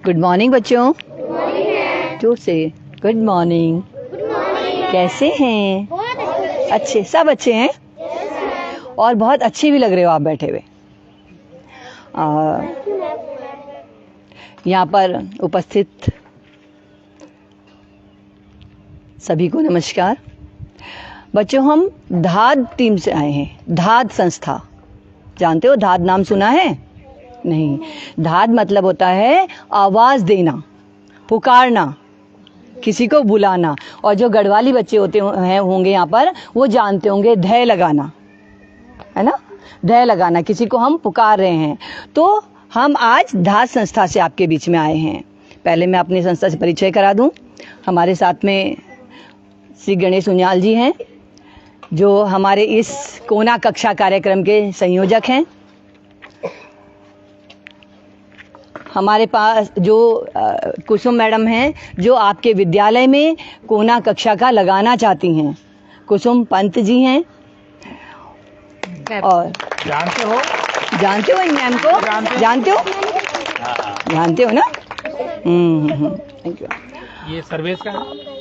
Good morning बच्चों। जोर से गुड मॉर्निंग। कैसे हैं? अच्छे, सब अच्छे हैं और बहुत अच्छे भी लग रहे हो आप बैठे हुए। यहाँ पर उपस्थित सभी को नमस्कार। बच्चों, हम धाद टीम से आए हैं। धाद संस्था, जानते हो धाद नाम सुना है? नहीं। धाद मतलब होता है आवाज देना, पुकारना, किसी को बुलाना। और जो गढ़वाली बच्चे होंगे यहाँ पर, वो जानते होंगे धय लगाना, है ना? धय लगाना, किसी को हम पुकार रहे हैं। तो हम आज धाद संस्था से आपके बीच में आए हैं। पहले मैं अपनी संस्था से परिचय करा दूं। हमारे साथ में श्री गणेश उनियाल जी हैं, जो हमारे इस कोना कक्षा कार्यक्रम के संयोजक हैं। हमारे पास जो कुसुम मैडम हैं, जो आपके विद्यालय में कोना कक्षा का लगाना चाहती हैं। कुसुम पंत जी हैं। और जानते हो इन मैम को? जानते हो ना? Thank you. ये सर्वेश का है।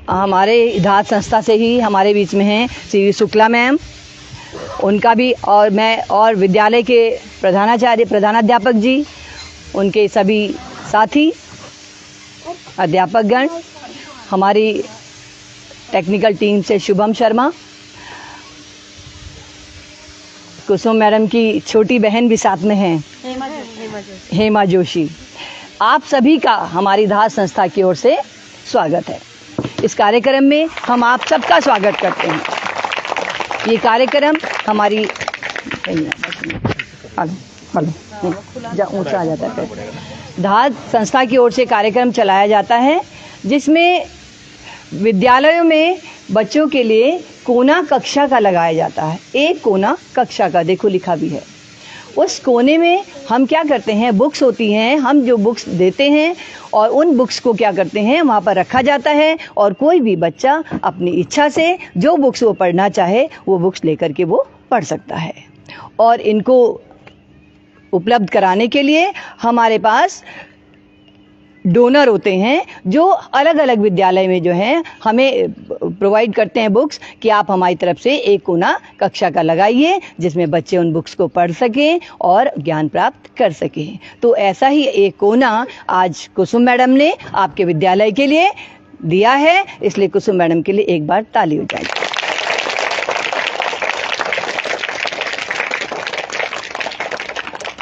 हमारे धाद संस्था से ही हमारे बीच में हैं श्री शुक्ला मैम, उनका भी, और मैं, और विद्यालय के प्रधानाचार्य, प्रधानाध्यापक जी, उनके सभी साथी अध्यापकगण, हमारी टेक्निकल टीम से शुभम शर्मा, कुसुम मैडम की छोटी बहन भी साथ में हैं, हेमा जोशी। आप सभी का हमारी धाद संस्था की ओर से स्वागत है। इस कार्यक्रम में हम आप सबका स्वागत करते हैं। ये कार्यक्रम हमारी ऊंचा आ जाता है। धाद संस्था की ओर से कार्यक्रम चलाया जाता है, जिसमें विद्यालयों में बच्चों के लिए कोना कक्षा का लगाया जाता है। एक कोना कक्षा का, देखो लिखा भी है। उस कोने में हम क्या करते हैं, बुक्स होती हैं, हम जो बुक्स देते हैं और उन बुक्स को क्या करते हैं, वहाँ पर रखा जाता है और कोई भी बच्चा अपनी इच्छा से जो बुक्स वो पढ़ना चाहे वो बुक्स लेकर के वो पढ़ सकता है। और इनको उपलब्ध कराने के लिए हमारे पास डोनर होते हैं, जो अलग अलग विद्यालय में जो हैं हमें प्रोवाइड करते हैं बुक्स, कि आप हमारी तरफ से एक कोना कक्षा का लगाइए, जिसमें बच्चे उन बुक्स को पढ़ सकें और ज्ञान प्राप्त कर सकें। तो ऐसा ही एक कोना आज कुसुम मैडम ने आपके विद्यालय के लिए दिया है, इसलिए कुसुम मैडम के लिए एक बार ताली हो जाएगी।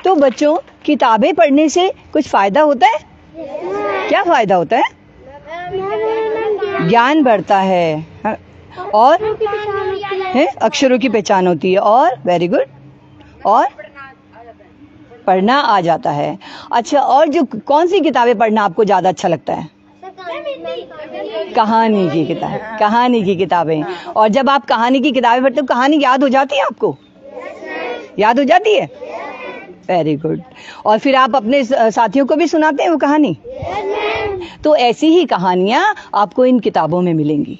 तो बच्चों, किताबें पढ़ने से कुछ फायदा होता है? क्या फायदा होता है? ज्ञान बढ़ता है और अक्षरों की पहचान होती है, और वेरी गुड, और पढ़ना आ जाता है। अच्छा, और जो कौन सी किताबें पढ़ना आपको ज़्यादा अच्छा लगता है? कहानी की किताब, कहानी की किताबें। और जब आप कहानी की किताबें पढ़ते हो, कहानी याद हो जाती है आपको? याद हो जाती है? Very good. और फिर आप अपने साथियों को भी सुनाते हैं वो कहानी? तो ऐसी ही कहानियाँ आपको इन किताबों में मिलेंगी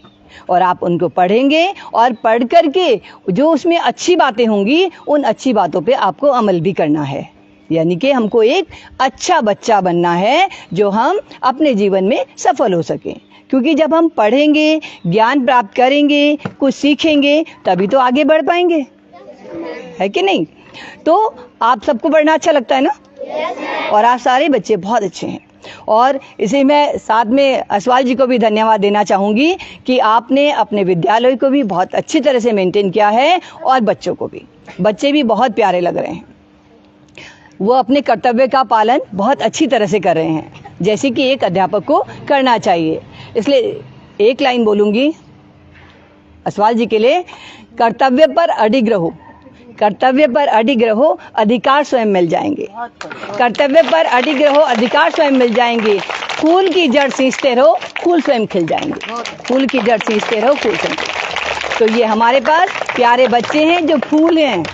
और आप उनको पढ़ेंगे, और पढ़ करके जो उसमें अच्छी बातें होंगी, उन अच्छी बातों पे आपको अमल भी करना है। यानी कि हमको एक अच्छा बच्चा बनना है, जो हम अपने जीवन में सफल हो सकें। क्योंकि जब हम पढ़ेंगे, ज्ञान प्राप्त करेंगे, कुछ सीखेंगे, तभी तो आगे बढ़ पाएंगे, है कि नहीं? तो आप सबको पढ़ना अच्छा लगता है ना? और आप सारे बच्चे बहुत अच्छे हैं। और इसे मैं साथ में असवाल जी को भी धन्यवाद देना चाहूँगी कि आपने अपने विद्यालय को भी बहुत अच्छी तरह से मेंटेन किया है, और बच्चों को भी, बच्चे भी बहुत प्यारे लग रहे हैं। वो अपने कर्तव्य का पालन बहुत अच्छी तरह से कर रहे हैं, जैसे कि एक अध्यापक को करना चाहिए। इसलिए एक लाइन बोलूँगी असवाल जी के लिए, कर्तव्य पर अडिग रहो, कर्तव्य पर अडिग रहो, अधिकार स्वयं मिल जाएंगे। कर्तव्य पर अडिग रहो, अधिकार स्वयं मिल जाएंगे। फूल की जड़ सींचते रहो, फूल स्वयं खिल जाएंगे। फूल की जड़ सींचते रहो, फूल स्वयं। तो ये हमारे पास प्यारे बच्चे हैं जो फूल हैं,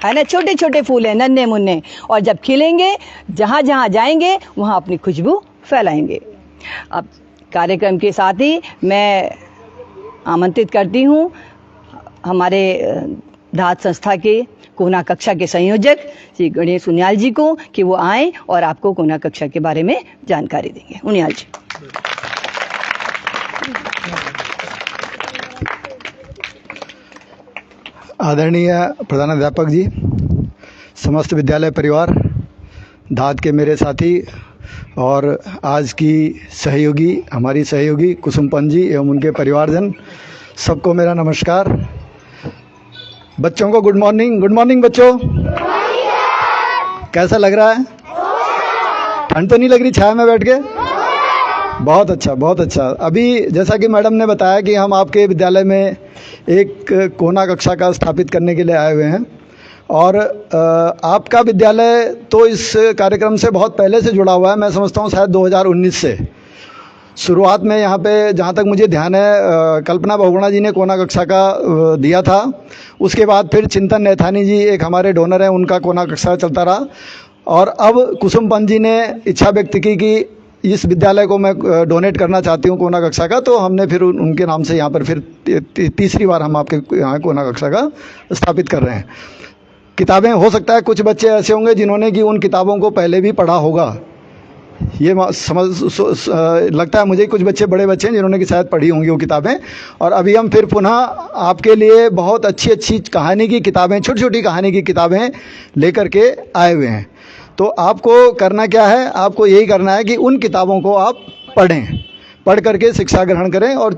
है ना, छोटे छोटे फूल हैं, नन्हे मुन्ने, और जब खिलेंगे, जहाँ जहाँ जाएंगे वहाँ अपनी खुशबू फैलाएंगे। अब कार्यक्रम के साथ ही मैं आमंत्रित करती हूँ हमारे धात संस्था के कोना कक्षा के संयोजक श्री गणेश उनियाल जी को कि वो आएं और आपको कोना कक्षा के बारे में जानकारी देंगे। उनियाल जी। आदरणीय प्रधानाध्यापक जी, समस्त विद्यालय परिवार, धात के मेरे साथी और आज की सहयोगी, हमारी सहयोगी कुसुमपन जी एवं उनके परिवारजन, सबको मेरा नमस्कार। बच्चों को गुड मॉर्निंग। गुड मॉर्निंग बच्चों। कैसा लग रहा है? ठंड तो नहीं लग रही छाया में बैठ के? बहुत अच्छा, बहुत अच्छा। अभी जैसा कि मैडम ने बताया कि हम आपके विद्यालय में एक कोना कक्षा का स्थापित करने के लिए आए हुए हैं और आपका विद्यालय तो इस कार्यक्रम से बहुत पहले से जुड़ा हुआ है। मैं समझता हूँ शायद 2019 से शुरुआत में यहाँ पे, जहाँ तक मुझे ध्यान है, कल्पना बहुगुणा जी ने कोना कक्षा का दिया था। उसके बाद फिर चिंतन नैथानी जी एक हमारे डोनर हैं, उनका कोना कक्षा चलता रहा और अब कुसुमपन जी ने इच्छा व्यक्त की कि इस विद्यालय को मैं डोनेट करना चाहती हूँ कोना कक्षा का, तो हमने फिर उनके नाम से यहाँ पर फिर तीसरी बार हम आपके यहाँ कोना कक्षा का स्थापित कर रहे हैं। किताबें, हो सकता है कुछ बच्चे ऐसे होंगे जिन्होंने कि उन किताबों को पहले भी पढ़ा होगा, ये लगता है मुझे। कुछ बच्चे, बड़े बच्चे हैं जिन्होंने कि शायद पढ़ी होंगी वो किताबें। और अभी हम फिर पुनः आपके लिए बहुत अच्छी अच्छी कहानी की किताबें, छोटी छोटी कहानी की किताबें लेकर के आए हुए हैं। तो आपको करना क्या है? आपको यही करना है कि उन किताबों को आप पढ़ें, पढ़ करके शिक्षा ग्रहण करें और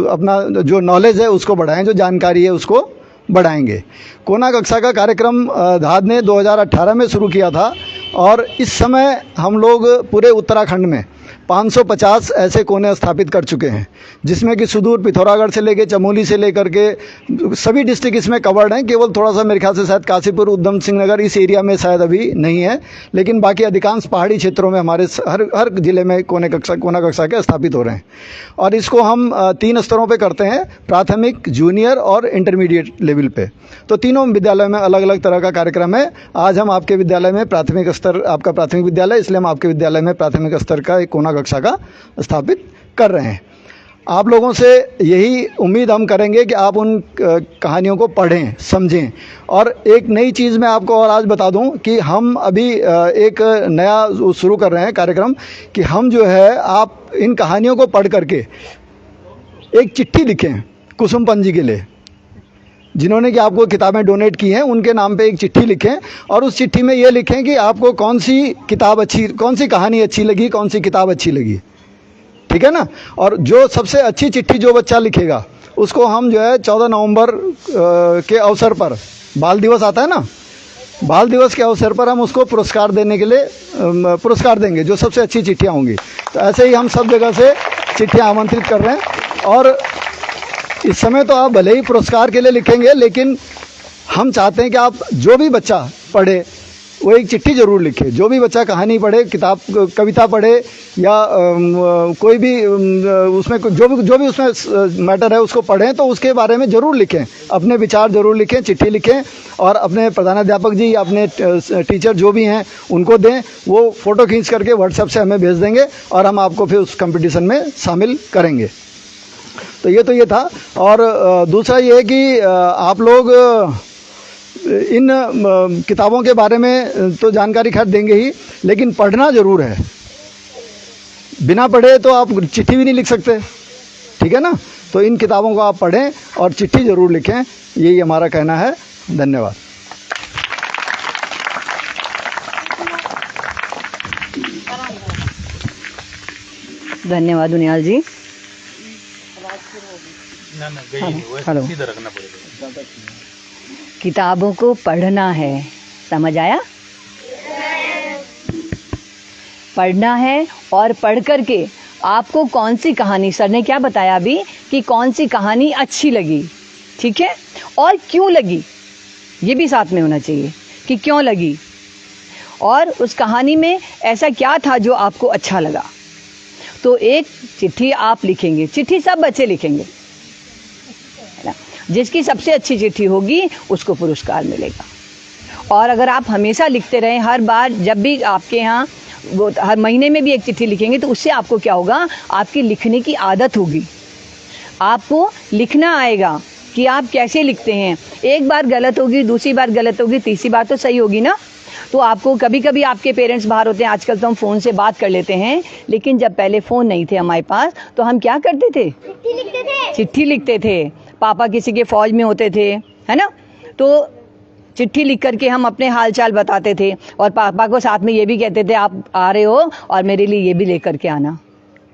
अपना जो नॉलेज है उसको बढ़ाएं, जो जानकारी है उसको बढ़ाएंगे। कोना कक्षा का कार्यक्रम धात ने 2018 में शुरू किया था और इस समय हम लोग पूरे उत्तराखंड में 550 ऐसे कोने स्थापित कर चुके हैं, जिसमें कि सुदूर पिथौरागढ़ से लेकर चमोली से लेकर के सभी डिस्ट्रिक्ट इसमें कवर्ड हैं। केवल थोड़ा सा मेरे ख्याल से शायद काशीपुर, उधम सिंह नगर इस एरिया में शायद अभी नहीं है, लेकिन बाकी अधिकांश पहाड़ी क्षेत्रों में हमारे हर जिले में कोना कक्षा के स्थापित हो रहे हैं। और इसको हम 3 स्तरों पर करते हैं, प्राथमिक, जूनियर और इंटरमीडिएट लेवल पे। तो तीनों विद्यालयों में अलग अलग तरह का कार्यक्रम है। आज हम आपके विद्यालय में प्राथमिक स्तर, आपका प्राथमिक विद्यालय, इसलिए हम आपके विद्यालय में प्राथमिक स्तर का एक कोना कक्षा का स्थापित कर रहे हैं। आप लोगों से यही उम्मीद हम करेंगे कि आप उन कहानियों को पढ़ें, समझें। और एक नई चीज़ मैं आपको और आज बता दूं कि हम अभी एक नया शुरू कर रहे हैं कार्यक्रम कि हम जो है, आप इन कहानियों को पढ़ करके एक चिट्ठी लिखें कुसुमपन जी के लिए, जिन्होंने कि आपको किताबें डोनेट की हैं, उनके नाम पे एक चिट्ठी लिखें और उस चिट्ठी में ये लिखें कि आपको कौन सी किताब अच्छी, कौन सी कहानी अच्छी लगी, कौन सी किताब अच्छी लगी। ठीक है ना? और जो सबसे अच्छी चिट्ठी जो बच्चा लिखेगा उसको हम जो है 14 नवंबर के अवसर पर, बाल दिवस आता है ना, बाल दिवस के अवसर पर हम उसको पुरस्कार देने के लिए पुरस्कार देंगे, जो सबसे अच्छी चिट्ठियाँ होंगी। तो ऐसे ही हम सब जगह से चिट्ठियाँ आमंत्रित कर रहे हैं। और इस समय तो आप भले ही पुरस्कार के लिए लिखेंगे, लेकिन हम चाहते हैं कि आप, जो भी बच्चा पढ़े वो एक चिट्ठी ज़रूर लिखे। जो भी बच्चा कहानी पढ़े, किताब, कविता पढ़े या कोई भी उसमें जो भी उसमें मैटर है उसको पढ़ें, तो उसके बारे में ज़रूर लिखें, अपने विचार ज़रूर लिखें, चिट्ठी लिखें और अपने प्रधानाध्यापक जी या अपने टीचर जो भी हैं उनको दें। वो फ़ोटो खींच करके व्हाट्सएप से हमें भेज देंगे और हम आपको फिर उस कंपटीशन में शामिल करेंगे। तो ये था। और दूसरा ये है कि आप लोग इन किताबों के बारे में तो जानकारी खैर देंगे ही, लेकिन पढ़ना ज़रूर है। बिना पढ़े तो आप चिट्ठी भी नहीं लिख सकते, ठीक है ना? तो इन किताबों को आप पढ़ें और चिट्ठी ज़रूर लिखें, यही हमारा कहना है। धन्यवाद। धन्यवाद उनियाल जी। हेलो। किताबों को पढ़ना है, समझ आया? पढ़ना है और पढ़ करके आपको कौन सी कहानी, सर ने क्या बताया अभी कि कौन सी कहानी अच्छी लगी, ठीक है, और क्यों लगी, ये भी साथ में होना चाहिए कि क्यों लगी और उस कहानी में ऐसा क्या था जो आपको अच्छा लगा। तो एक चिट्ठी आप लिखेंगे, चिट्ठी सब बच्चे लिखेंगे, जिसकी सबसे अच्छी चिट्ठी होगी उसको पुरस्कार मिलेगा। और अगर आप हमेशा लिखते रहें, हर बार जब भी आपके यहाँ वो हर महीने में भी एक चिट्ठी लिखेंगे, तो उससे आपको क्या होगा, आपकी लिखने की आदत होगी। आपको लिखना आएगा कि आप कैसे लिखते हैं। एक बार गलत होगी, दूसरी बार गलत होगी, तीसरी बार तो सही होगी ना। तो आपको कभी कभी आपके पेरेंट्स बाहर होते हैं, आजकल तो हम फ़ोन से बात कर लेते हैं, लेकिन जब पहले फ़ोन नहीं थे हमारे पास तो हम क्या करते थे? चिट्ठी लिखते थे। पापा किसी के फौज में होते थे, है ना, तो चिट्ठी लिख करके हम अपने हालचाल बताते थे और पापा को साथ में ये भी कहते थे आप आ रहे हो और मेरे लिए ये भी लेकर के आना,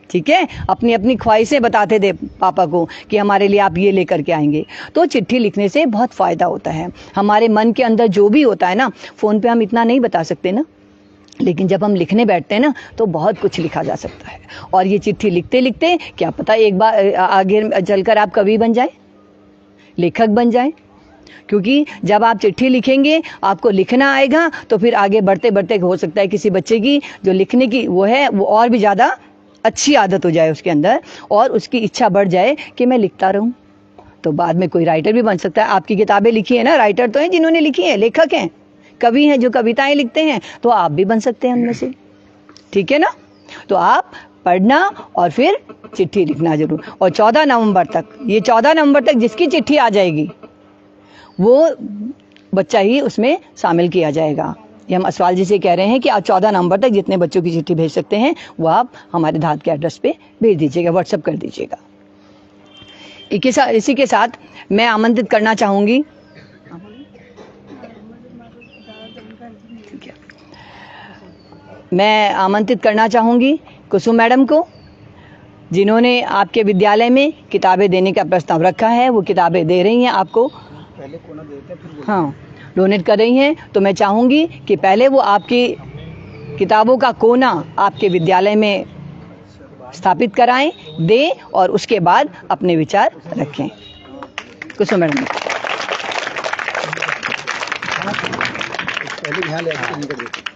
ठीक है। अपनी अपनी ख्वाहिशें बताते थे पापा को कि हमारे लिए आप ये लेकर के आएंगे। तो चिट्ठी लिखने से बहुत फ़ायदा होता है। हमारे मन के अंदर जो भी होता है ना, फ़ोन पे हम इतना नहीं बता सकते ना, लेकिन जब हम लिखने बैठते हैं ना तो बहुत कुछ लिखा जा सकता है। और ये चिट्ठी लिखते लिखते क्या पता एक बार आगे चलकर आप कवि बन जाए, लेखक बन जाए। क्योंकि जब आप चिट्ठी लिखेंगे, आपको लिखना आएगा, तो फिर आगे बढ़ते बढ़ते हो सकता है किसी बच्चे की जो लिखने की वो है वो और भी ज़्यादा अच्छी आदत हो जाए उसके अंदर और उसकी इच्छा बढ़ जाए कि मैं लिखता रहूं। तो बाद में कोई राइटर भी बन सकता है। आपकी किताबें लिखी है ना, राइटर तो हैं जिन्होंने लिखी है, लेखक हैं, कवि हैं जो कविताएं लिखते हैं, तो आप भी बन सकते हैं उनमें से, ठीक है ना। तो आप पढ़ना और फिर चिट्ठी लिखना जरूर। और 14 नवंबर तक, ये 14 नवंबर तक जिसकी चिट्ठी आ जाएगी वो बच्चा ही उसमें शामिल किया जाएगा। ये हम असवाल जी से कह रहे हैं कि आप 14 नवंबर तक जितने बच्चों की चिट्ठी भेज सकते हैं वो आप हमारे धात के एड्रेस पे भेज दीजिएगा, व्हाट्सएप कर दीजिएगा। इसी के साथ मैं आमंत्रित करना चाहूँगी, मैं आमंत्रित करना चाहूँगी कुसुम मैडम को, जिन्होंने आपके विद्यालय में किताबें देने का प्रस्ताव रखा है। वो किताबें दे रही हैं आपको, पहले कोना देते हैं फिर हाँ डोनेट कर रही हैं। तो मैं चाहूँगी कि पहले वो आपकी किताबों का कोना आपके विद्यालय में स्थापित कराएं, दें और उसके बाद अपने विचार रखें। कुसुम मैडम पहले ध्यान ले नहीं कर देते।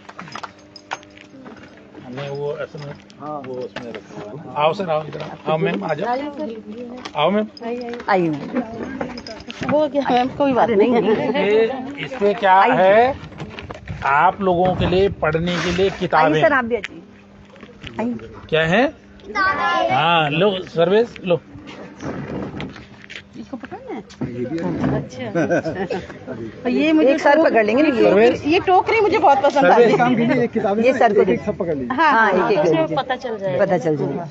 हमने वो ऐसे में हाँ वो उसमें रखा हुआ है। आओ सर, आओ इधर आओ मैम, आ जाओ, आओ मैम, आइए। हो गया मैम, कोई बात नहीं। इसमें क्या है, आप लोगों के लिए पढ़ने के लिए किताबें सर आप भी आइए। क्या है, हाँ लो सर्वेश लो, इसको पकड़ना है। अच्छा, ये मुझे एक सर पकड़ लेंगे ना, ये टोकरी मुझे बहुत पसंद आती है। काम कीजिए, किताबें ये सर को एक सब पकड़ लीजिए। हाँ, एक एक पता चल जाएगा। पता चल जाएगा।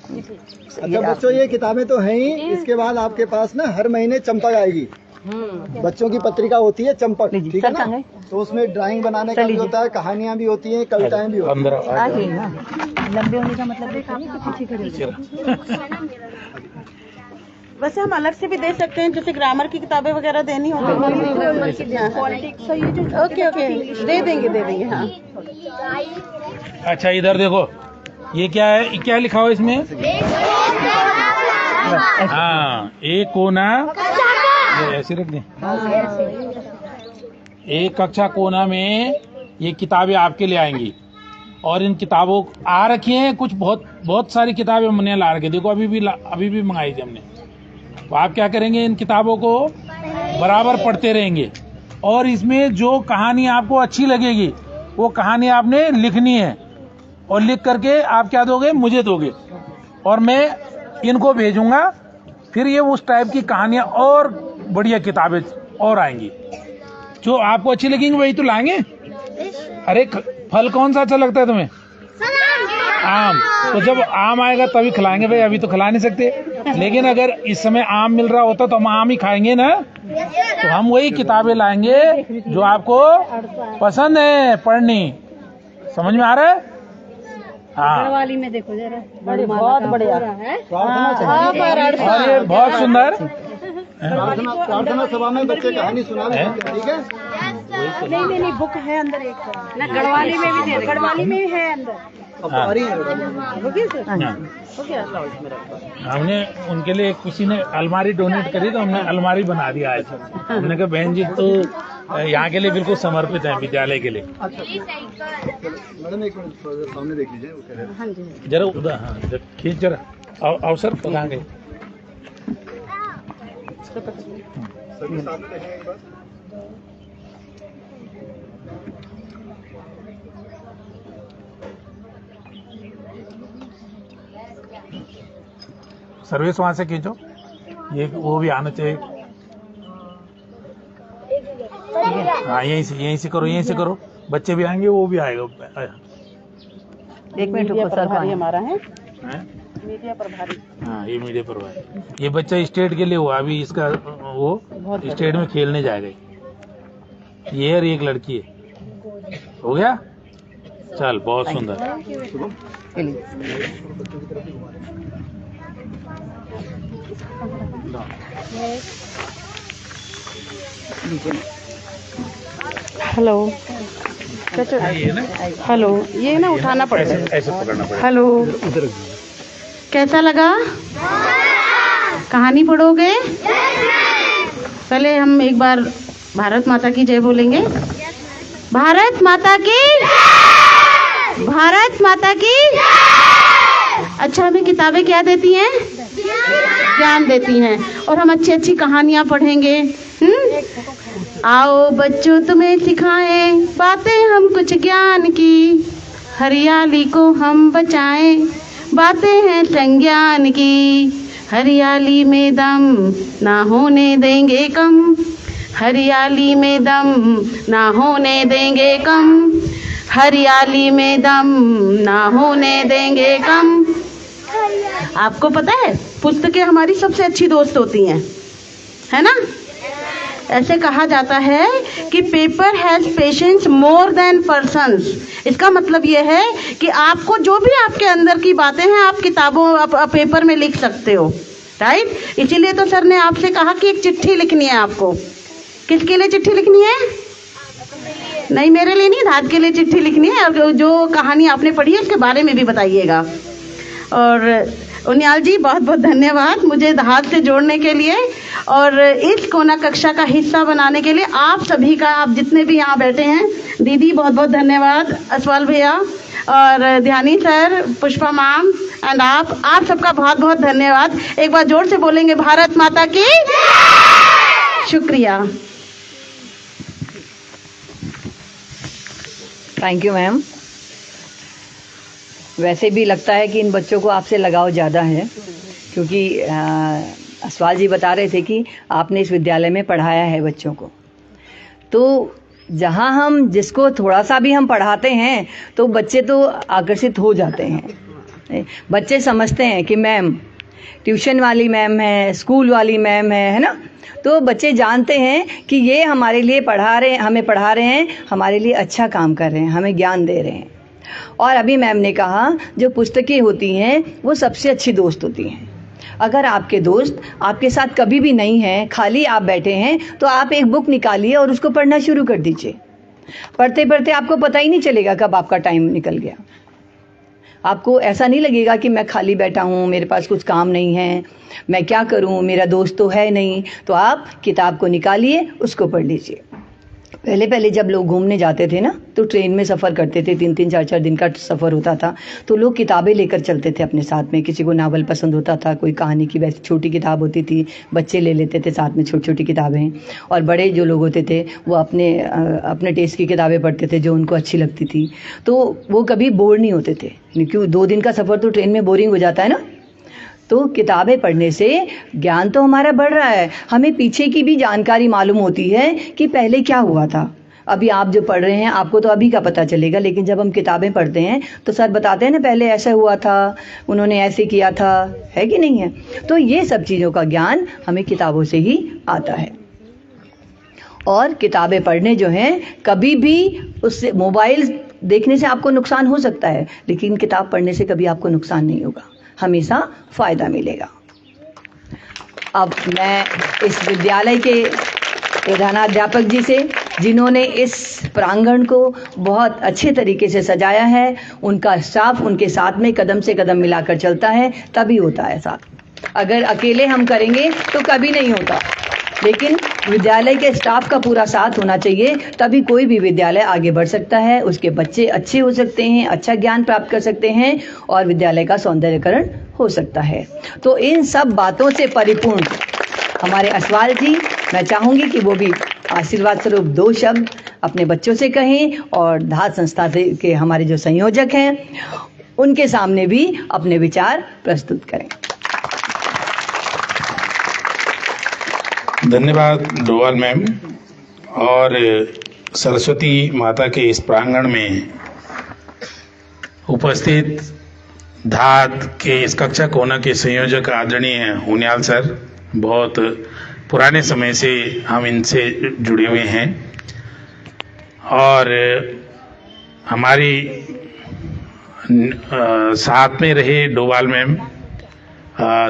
अच्छा बच्चों, ये किताबें तो हैं ही, इसके बाद आपके पास ना हर महीने चंपक आएगी। बच्चों की पत्रिका होती है चंपक, ठीक है ना। तो उसमें ड्राइंग बनाने का भी होता है, कहानियां भी होती हैं, कविताएं भी होती अंदर हैं। आ जाओ। लंबे होने का मतलब देखा नहीं कि पीछे खड़े वैसे हम अलग से भी दे सकते हैं, जैसे ग्रामर की किताबें वगैरह देनी हो तो पॉलिटिक्स, ओके ओके, दे देंगे हाँ। अच्छा इधर देखो, ये क्या है, क्या लिखा हुआ इसमें, हाँ एक कोना, ये ऐसे रख दें, एक कक्षा कोना में ये किताबें आपके लिए आएंगी। और इन किताबों आ रखी हैं कुछ, बहुत सारी किताबें हमने ला रखी, देखो अभी भी मंगाई थी हमने। तो आप क्या करेंगे, इन किताबों को बराबर पढ़ते रहेंगे और इसमें जो कहानी आपको अच्छी लगेगी वो कहानी आपने लिखनी है और लिख करके आप क्या दोगे, मुझे दोगे और मैं इनको भेजूंगा। फिर ये उस टाइप की कहानियां और बढ़िया किताबें और आएंगी जो आपको अच्छी लगेंगी, वही तो लाएंगे। अरे फल कौन सा अच्छा लगता है तुम्हें, आम। तो जब आम आएगा तभी खिलाएंगे भाई, अभी तो खिला नहीं सकते। लेकिन अगर इस समय आम मिल रहा होता तो हम आम ही खाएंगे ना। तो हम वही किताबें लाएंगे जो आपको पसंद है पढ़नी। समझ में आ रहा है? हाँ, वाली में देखो जरा, बहुत बढ़िया है। और ये बहुत सुंदर। प्रार्थना सभा में बच्चे कहानी सुना रहे हैं, ठीक है। नहीं बुक है अंदर एक ना, गढ़वाली में भी दे, गढ़वाली में भी है अंदर। हमने उनके लिए किसी ने अलमारी डोनेट करी तो हमने अलमारी बना दिया आज। हमने कहा बहन जी तो यहाँ के लिए बिल्कुल समर्पित है, विद्यालय के लिए। मैडम एक मिनट सामने देख लीजिए, वो कह रहे हैं। हाँ जी जरा उधर, हाँ जरा खींच जरा अवसर पकड़ा गए। सभी साथ में हैं एक बार। सर्विस वहां से खींचो, ये वो भी आना चाहिए। हाँ यहीं से करो, बच्चे भी आएंगे, वो भी आएगा। एक मिनट रुको सर, प्रभारी हमारा है, हैं? मीडिया प्रभारी। हाँ ये मीडिया प्रभारी। ये बच्चा स्टेट के लिए हुआ, अभी इसका वो स्टेट में खेलने जाएगा। ये और एक लड़की है, हो गया। चल बहुत सुंदर। हेलो हेलो, ये ना उठाना पड़ेगा, ऐसे पकड़ना पड़ेगा। हेलो, कैसा लगा? कहानी पढ़ोगे? पहले हम एक बार भारत माता की जय बोलेंगे। भारत माता की, भारत माता की। अच्छा, हमें किताबें क्या देती हैं? ज्ञान देती हैं, और हम अच्छी अच्छी कहानियाँ पढ़ेंगे। आओ बच्चों, तुम्हें सिखाएं बातें हम कुछ ज्ञान की, हरियाली को हम बचाएं, बातें हैं संज्ञान की, हरियाली में दम ना होने देंगे कम, हरियाली में दम ना होने देंगे कम, हरियाली में दम ना होने देंगे कम। आपको पता है, पुस्तकें हमारी सबसे अच्छी दोस्त होती हैं, है ना? ऐसे कहा जाता है कि paper has patience more than persons. इसका मतलब ये है कि आपको जो भी आपके अंदर की बातें हैं, आप किताबों पेपर में लिख सकते हो, राइट? इसीलिए तो सर ने आपसे कहा कि एक चिट्ठी लिखनी है आपको। किसके लिए चिट्ठी लिखनी है? नहीं, मेरे लिए नहीं, राज के लिए चिट्ठी लिखनी है, और जो कहानी आपने पढ़ी है उसके बारे में भी बताइएगा। और उनियाल जी, बहुत बहुत धन्यवाद मुझे हाथ से जोड़ने के लिए और इस कोना कक्षा का हिस्सा बनाने के लिए। आप सभी का, आप जितने भी यहाँ बैठे हैं, दीदी बहुत बहुत धन्यवाद, असवाल भैया और ध्यानी सर, पुष्पा मैम एंड आप सबका बहुत बहुत धन्यवाद। एक बार जोर से बोलेंगे, भारत माता की। शुक्रिया। Thank you ma'am. वैसे भी लगता है कि इन बच्चों को आपसे लगाव ज़्यादा है, क्योंकि असवाल जी बता रहे थे कि आपने इस विद्यालय में पढ़ाया है बच्चों को। तो जहाँ हम जिसको थोड़ा सा भी हम पढ़ाते हैं तो बच्चे तो आकर्षित हो जाते हैं। बच्चे समझते हैं कि मैम ट्यूशन वाली मैम है, स्कूल वाली मैम है ना? तो बच्चे जानते हैं कि ये हमारे लिए पढ़ा रहे हैं, हमें पढ़ा रहे हैं, हमारे लिए अच्छा काम कर रहे हैं, हमें ज्ञान दे रहे हैं। और अभी मैम ने कहा जो पुस्तकें होती हैं वो सबसे अच्छी दोस्त होती हैं। अगर आपके दोस्त आपके साथ कभी भी नहीं हैं, खाली आप बैठे हैं, तो आप एक बुक निकालिए और उसको पढ़ना शुरू कर दीजिए। पढ़ते पढ़ते आपको पता ही नहीं चलेगा कब आपका टाइम निकल गया। आपको ऐसा नहीं लगेगा कि मैं खाली बैठा हूँ, मेरे पास कुछ काम नहीं है, मैं क्या करूँ, मेरा दोस्त तो है नहीं। तो आप किताब को निकालिए, उसको पढ़ लीजिए। पहले पहले जब लोग घूमने जाते थे ना, तो ट्रेन में सफ़र करते थे, 3-3 4-4 दिन का सफ़र होता था, तो लोग किताबें लेकर चलते थे अपने साथ में। किसी को नावल पसंद होता था, कोई कहानी की वैसी छोटी किताब होती थी, बच्चे ले लेते थे साथ में छोटी छोटी किताबें। और बड़े जो लोग होते थे वो अपने टेस्ट की किताबें पढ़ते थे जो उनको अच्छी लगती थी, तो वो कभी बोर नहीं होते थे। क्यों, 2 दिन का सफ़र तो ट्रेन में बोरिंग हो जाता है ना। तो किताबें पढ़ने से ज्ञान तो हमारा बढ़ रहा है, हमें पीछे की भी जानकारी मालूम होती है कि पहले क्या हुआ था। अभी आप जो पढ़ रहे हैं आपको तो अभी का पता चलेगा, लेकिन जब हम किताबें पढ़ते हैं तो सर बताते हैं ना पहले ऐसा हुआ था, उन्होंने ऐसे किया था, है कि नहीं है? तो ये सब चीज़ों का ज्ञान हमें किताबों से ही आता है। और किताबें पढ़ने जो हैं, कभी भी उससे, मोबाइल देखने से आपको नुकसान हो सकता है, लेकिन किताब पढ़ने से कभी आपको नुकसान नहीं होगा, हमेशा फ़ायदा मिलेगा। अब मैं इस विद्यालय के प्रधानाध्यापक जी से, जिन्होंने इस प्रांगण को बहुत अच्छे तरीके से सजाया है, उनका स्टाफ उनके साथ में कदम से कदम मिलाकर चलता है, तभी होता है साथ। अगर अकेले हम करेंगे तो कभी नहीं होता, लेकिन विद्यालय के स्टाफ का पूरा साथ होना चाहिए, तभी कोई भी विद्यालय आगे बढ़ सकता है, उसके बच्चे अच्छे हो सकते हैं, अच्छा ज्ञान प्राप्त कर सकते हैं और विद्यालय का सौंदर्यकरण हो सकता है। तो इन सब बातों से परिपूर्ण हमारे असवाल जी, मैं चाहूँगी कि वो भी आशीर्वाद स्वरूप 2 शब्द अपने बच्चों से कहें और धात संस्था के हमारे जो संयोजक हैं उनके सामने भी अपने विचार प्रस्तुत करें। धन्यवाद डोवाल मैम। और सरस्वती माता के इस प्रांगण में उपस्थित धात के इस कक्षा कोना के संयोजक आदरणीय हुनियाल सर, बहुत पुराने समय से हम इनसे जुड़े हुए हैं और हमारी साथ में रहे डोवाल मैम,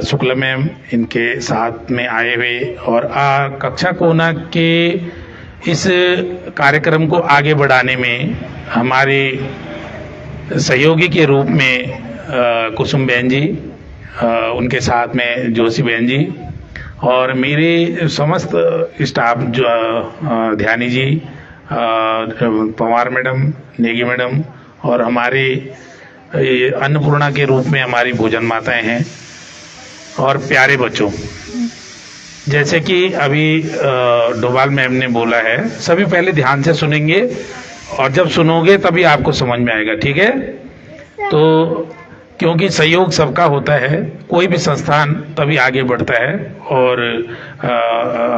शुक्ला मैम, इनके साथ में आए हुए और कक्षा कोना के इस कार्यक्रम को आगे बढ़ाने में हमारे सहयोगी के रूप में कुसुम बहन जी, उनके साथ में जोशी बहन जी और मेरे समस्त स्टाफ जो ध्यानी जी, पवार मैडम, नेगी मैडम और हमारे अन्नपूर्णा के रूप में हमारी भोजन माताएं हैं और प्यारे बच्चों, जैसे कि अभी डोवाल मैम ने बोला है, सभी पहले ध्यान से सुनेंगे और जब सुनोगे तभी आपको समझ में आएगा, ठीक है? तो क्योंकि सहयोग सबका होता है, कोई भी संस्थान तभी आगे बढ़ता है और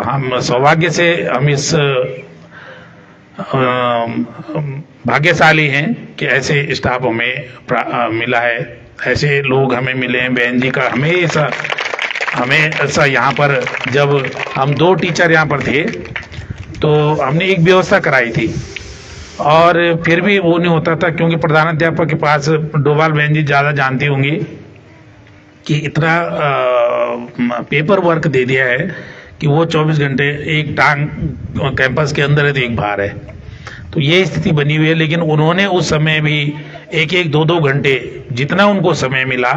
हम सौभाग्य से हम इस भाग्यशाली हैं कि ऐसे स्टाफ हमें मिला है, ऐसे लोग हमें मिले हैं। बहन जी का हमेशा यहाँ पर, जब हम 2 टीचर यहाँ पर थे तो हमने एक व्यवस्था कराई थी और फिर भी वो नहीं होता था, क्योंकि प्रधानाध्यापक के पास डोवाल बहन जी ज़्यादा जानती होंगी कि इतना पेपर वर्क दे दिया है कि वो 24 घंटे, एक टांग कैंपस के अंदर है तो एक बाहर है, तो ये स्थिति बनी हुई है। लेकिन उन्होंने उस समय भी 1-1, 2-2 घंटे जितना उनको समय मिला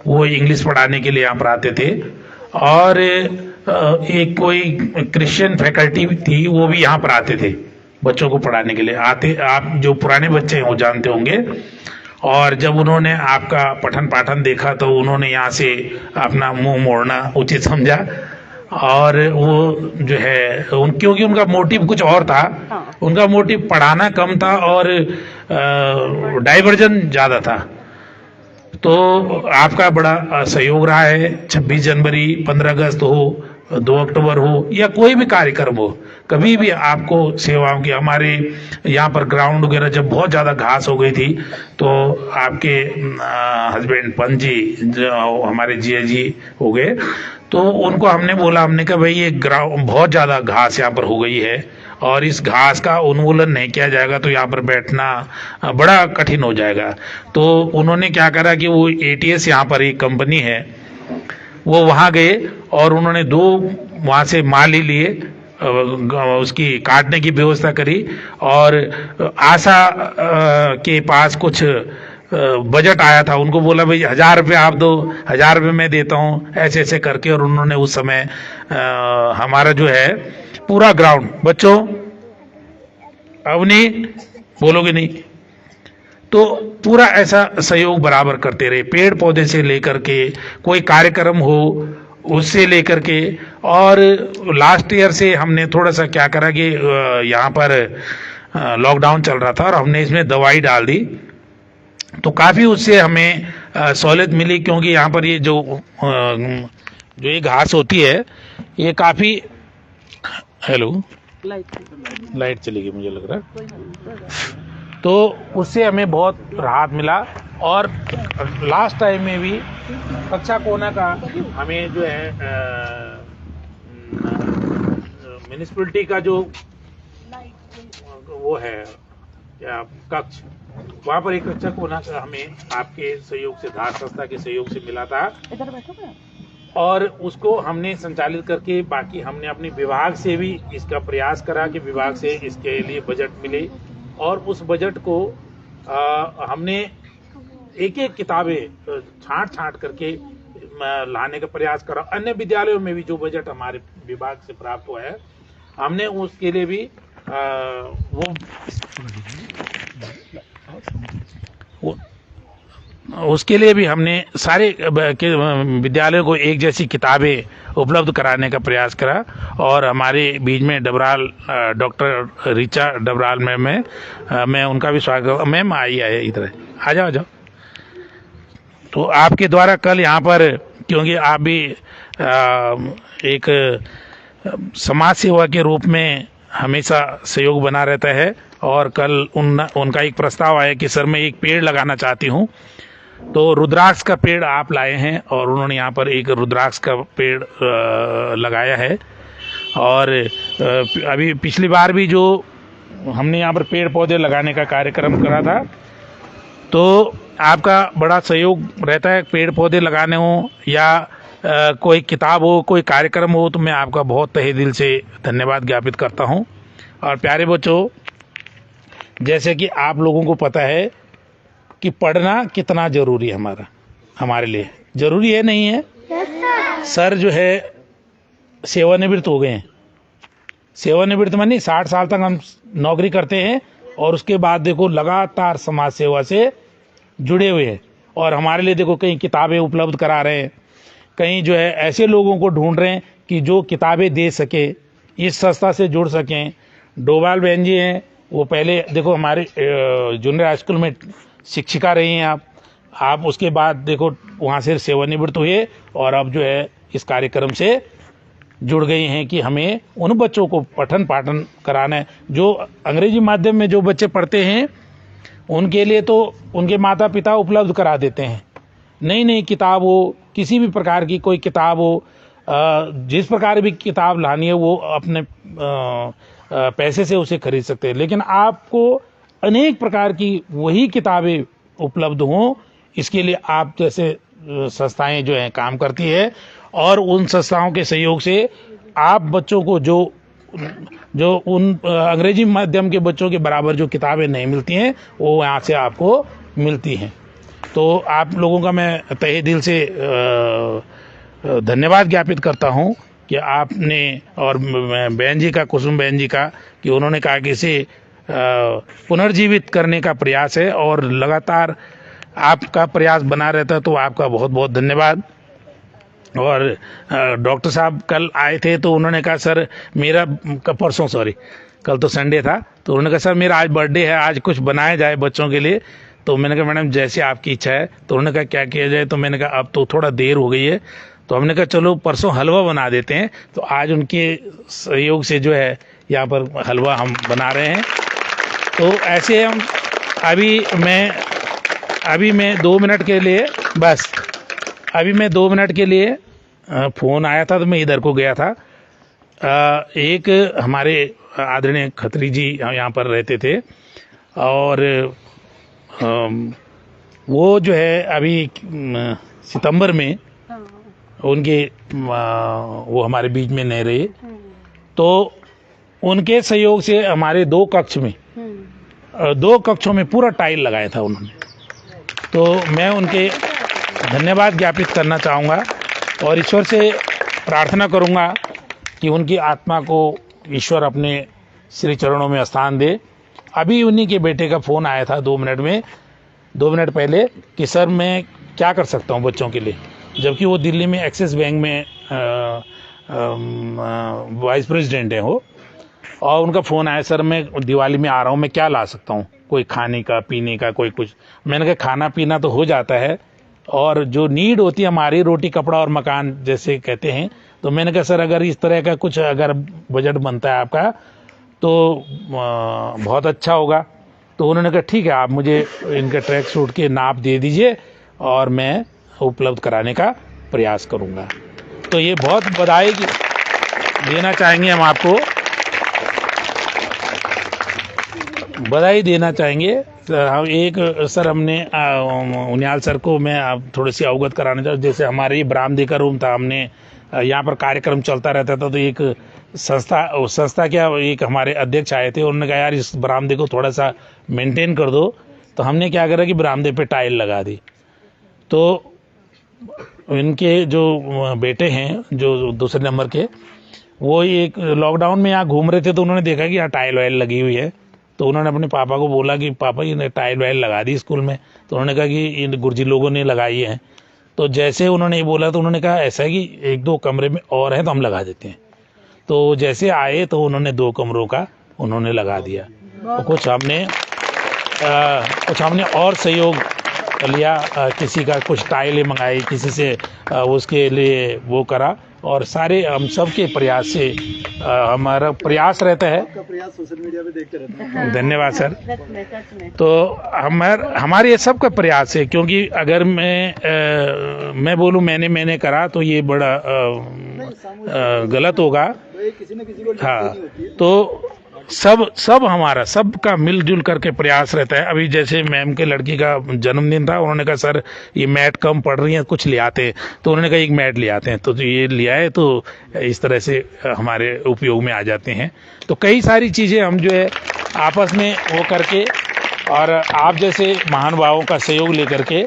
वो इंग्लिश पढ़ाने के लिए यहाँ पर आते थे और एक कोई क्रिश्चियन फैकल्टी थी, वो भी यहाँ पर आते थे बच्चों को पढ़ाने के लिए। आप जो पुराने बच्चे हैं वो जानते होंगे। और जब उन्होंने आपका पठन पाठन देखा तो उन्होंने यहाँ से अपना मुंह मोड़ना उचित समझा और वो जो है क्योंकि उनका मोटिव कुछ और था, उनका मोटिव पढ़ाना कम था और डाइवर्जन ज़्यादा था। तो आपका बड़ा सहयोग रहा है। 26 जनवरी, 15 अगस्त हो, 2 अक्टूबर हो या कोई भी कार्यक्रम हो, कभी भी आपको सेवाओं की, हमारे यहाँ पर ग्राउंड वगैरह जब बहुत ज़्यादा घास हो गई थी तो आपके हस्बैंड पंत जी, जो हमारे जी हो गए, तो उनको हमने बोला, हमने कहा भाई ये ग्राउंड बहुत ज़्यादा घास यहाँ पर हो गई है और इस घास का उन्मूलन नहीं किया जाएगा तो यहाँ पर बैठना बड़ा कठिन हो जाएगा। तो उन्होंने क्या करा कि वो ATS यहाँ पर एक कंपनी है, वो वहाँ गए और उन्होंने 2 वहाँ से माल ही लिए, उसकी काटने की व्यवस्था करी और आशा के पास कुछ बजट आया था, उनको बोला भाई 1000 रुपये आप दो, 1000 रुपये मैं देता हूँ, ऐसे ऐसे करके। और उन्होंने उस समय हमारा जो है पूरा ग्राउंड, बच्चों अवनी बोलोगे नहीं, तो पूरा ऐसा सहयोग बराबर करते रहे, पेड़ पौधे से लेकर के कोई कार्यक्रम हो उससे लेकर के। और लास्ट ईयर से हमने थोड़ा सा क्या करा कि यहाँ पर लॉकडाउन चल रहा था और हमने इसमें दवाई डाल दी, तो काफ़ी उससे हमें सहूलियत मिली, क्योंकि यहाँ पर ये जो ये घास होती है ये काफ़ी, हेलो लाइट चली गई मुझे लग रहा है, तो उससे हमें बहुत राहत मिला। और लास्ट टाइम में भी कक्षा कोना का हमें जो है म्यूनिसिपैलिटी का जो वो है क्या कक्ष, वहाँ पर एक कक्षा कोना का हमें आपके सहयोग से, धार संस्था के सहयोग से मिला था और उसको हमने संचालित करके, बाकी हमने अपने विभाग से भी इसका प्रयास करा कि विभाग से इसके लिए बजट मिले और उस बजट को हमने एक किताबें छांट करके लाने का प्रयास करा। अन्य विद्यालयों में भी जो बजट हमारे विभाग से प्राप्त हुआ है, हमने उसके लिए भी उसके लिए भी हमने सारे विद्यालयों को एक जैसी किताबें उपलब्ध कराने का प्रयास करा। और हमारे बीच में डबराल डॉक्टर ऋचा डबराल मैम है, मैं उनका भी स्वागत। मैम आइए इधर आ जाओ। तो आपके द्वारा कल यहाँ पर, क्योंकि आप भी एक समाज सेवा के रूप में हमेशा सहयोग बना रहता है। और कल उनका एक प्रस्ताव आया कि सर मैं एक पेड़ लगाना चाहती हूँ, तो रुद्राक्ष का पेड़ आप लाए हैं और उन्होंने यहाँ पर एक रुद्राक्ष का पेड़ लगाया है। और अभी पिछली बार भी जो हमने यहाँ पर पेड़ पौधे लगाने का कार्यक्रम करा था, तो आपका बड़ा सहयोग रहता है। पेड़ पौधे लगाने हो या कोई किताब हो, कोई कार्यक्रम हो, तो मैं आपका बहुत तहे दिल से धन्यवाद ज्ञापित करता हूँ। और प्यारे बच्चों, जैसे कि आप लोगों को पता है कि पढ़ना कितना ज़रूरी है हमारे लिए। ज़रूरी है नहीं है? सर जो है सेवानिवृत्त हो गए हैं। सेवानिवृत्त मानी 60 साल तक हम नौकरी करते हैं और उसके बाद देखो लगातार समाज सेवा से जुड़े हुए हैं। और हमारे लिए देखो कहीं किताबें उपलब्ध करा रहे हैं, कहीं जो है ऐसे लोगों को ढूंढ रहे हैं कि जो किताबें दे सके, इस संस्था से जुड़ सकें। डोभाल बहन जी हैं, वो पहले देखो हमारे जूनियर हाई स्कूल में शिक्षिका रही हैं आप उसके बाद देखो वहाँ से सेवानिवृत्त हुए और अब जो है इस कार्यक्रम से जुड़ गई हैं कि हमें उन बच्चों को पठन पाठन कराना है जो अंग्रेजी माध्यम में जो बच्चे पढ़ते हैं, उनके लिए तो उनके माता पिता उपलब्ध करा देते हैं। नई नई किताब हो, किसी भी प्रकार की कोई किताब हो, जिस प्रकार भी किताब लानी है वो अपने पैसे से उसे खरीद सकते हैं। लेकिन आपको अनेक प्रकार की वही किताबें उपलब्ध हों, इसके लिए आप जैसे संस्थाएं जो हैं काम करती है। और उन संस्थाओं के सहयोग से आप बच्चों को जो उन अंग्रेजी माध्यम के बच्चों के बराबर जो किताबें नहीं मिलती हैं, वो यहाँ से आपको मिलती हैं। तो आप लोगों का मैं तहे दिल से धन्यवाद ज्ञापित करता हूँ कि आपने, और बहन जी का, कुसुम बहन जी का, कि उन्होंने कहा कि इसे पुनर्जीवित करने का प्रयास है और लगातार आपका प्रयास बना रहता है। तो आपका बहुत बहुत धन्यवाद। और डॉक्टर साहब कल आए थे तो उन्होंने कहा सर मेरा परसों, सॉरी कल तो संडे था, तो उन्होंने कहा सर मेरा आज बर्थडे है, आज कुछ बनाया जाए बच्चों के लिए। तो मैंने कहा मैडम जैसे आपकी इच्छा है। तो उन्होंने कहा क्या किया जाए? तो मैंने कहा अब तो थोड़ा देर हो गई है, तो हमने कहा चलो परसों हलवा बना देते हैं। तो आज उनके सहयोग से जो है यहाँ पर हलवा हम बना रहे हैं। तो ऐसे हम अभी मैं 2 मिनट के लिए, बस अभी मैं 2 मिनट के लिए फ़ोन आया था तो मैं इधर को गया था। एक हमारे आदरणीय खत्री जी यहाँ पर रहते थे और वो जो है अभी सितंबर में उनके वो हमारे बीच में नहीं रहे, तो उनके सहयोग से हमारे 2 कक्षों में पूरा टाइल लगाया था उन्होंने। तो मैं उनके धन्यवाद ज्ञापित करना चाहूँगा और ईश्वर से प्रार्थना करूँगा कि उनकी आत्मा को ईश्वर अपने श्री चरणों में स्थान दे। अभी उन्हीं के बेटे का फ़ोन आया था 2 मिनट पहले कि सर मैं क्या कर सकता हूँ बच्चों के लिए, जबकि वो दिल्ली में एक्सिस बैंक में वाइस प्रेसिडेंट है वो। और उनका फ़ोन आया सर मैं दिवाली में आ रहा हूँ, मैं क्या ला सकता हूँ, कोई खाने का पीने का कोई कुछ। मैंने कहा खाना पीना तो हो जाता है और जो नीड होती है हमारी, रोटी कपड़ा और मकान जैसे कहते हैं, तो मैंने कहा सर अगर इस तरह का कुछ अगर बजट बनता है आपका तो बहुत अच्छा होगा। तो उन्होंने कहा ठीक है आप मुझे इनका ट्रैक सूट के नाप दे दीजिए और मैं उपलब्ध कराने का प्रयास करूँगा। तो ये बहुत बधाई देना चाहेंगे, हम आपको बधाई देना चाहेंगे। एक सर हमने उनियाल सर को मैं थोड़ी सी अवगत कराना चाहूँ। जैसे हमारे बरामदे का रूम था, हमने यहाँ पर कार्यक्रम चलता रहता था, तो एक संस्था क्या एक हमारे अध्यक्ष आए थे, उन्होंने कहा यार इस बरामदे को थोड़ा सा मेंटेन कर दो। तो हमने क्या करा कि बरामदे पे टाइल लगा दी। तो इनके जो बेटे हैं जो दूसरे नंबर के, वो एक लॉकडाउन में यहाँ घूम रहे थे, तो उन्होंने देखा कि यहाँ टाइल वाइल लगी हुई है। तो उन्होंने अपने पापा को बोला कि पापा ये टाइल वाइल लगा दी स्कूल में। तो उन्होंने कहा कि इन गुरुजी लोगों ने लगाई है। तो जैसे उन्होंने ये बोला तो उन्होंने कहा ऐसा है कि 1-2 कमरे में और है तो हम लगा देते हैं। तो जैसे आए तो उन्होंने 2 कमरों का उन्होंने लगा दिया। तो कुछ हमने और सहयोग लिया, किसी का कुछ टाइलें मंगाई, किसी से उसके लिए वो करा और सारे हम सब के प्रयास से हमारा प्रयास रहता है। आपका प्रयास सोशल मीडिया पे देखते रहते हैं। धन्यवाद सर। तो हमारे ये सब का प्रयास है, क्योंकि अगर मैं बोलूँ मैंने करा तो ये बड़ा गलत होगा। किसी न किसी को हाँ, तो सब हमारा सबका मिलजुल करके प्रयास रहता है। अभी जैसे मैम के लड़की का जन्मदिन था, उन्होंने कहा सर ये मैट कम पड़ रही है, कुछ ले आते हैं। तो उन्होंने कहा एक मैट ले आते हैं, तो ये ले आए, तो इस तरह से हमारे उपयोग में आ जाते हैं। तो कई सारी चीज़ें हम जो है आपस में वो करके और आप जैसे महानुभावों का सहयोग लेकर के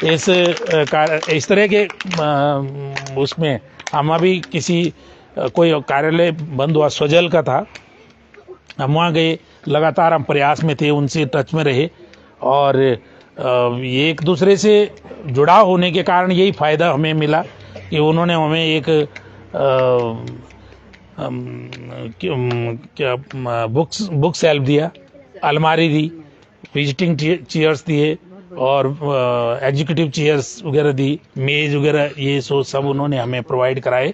इस तरह के उसमें हम अभी कोई कार्यालय बंद हुआ, स्वजल का था, हम वहाँ गए, लगातार हम प्रयास में थे, उनसे टच में रहे और ये एक दूसरे से जुड़ाव होने के कारण यही फ़ायदा हमें मिला कि उन्होंने हमें एक बुक सेल्फ दिया, अलमारी दी, विजिटिंग चेयर्स दिए और एग्जीक्यूटिव चेयर्स वगैरह दी, मेज वगैरह, ये सब उन्होंने हमें प्रोवाइड कराए।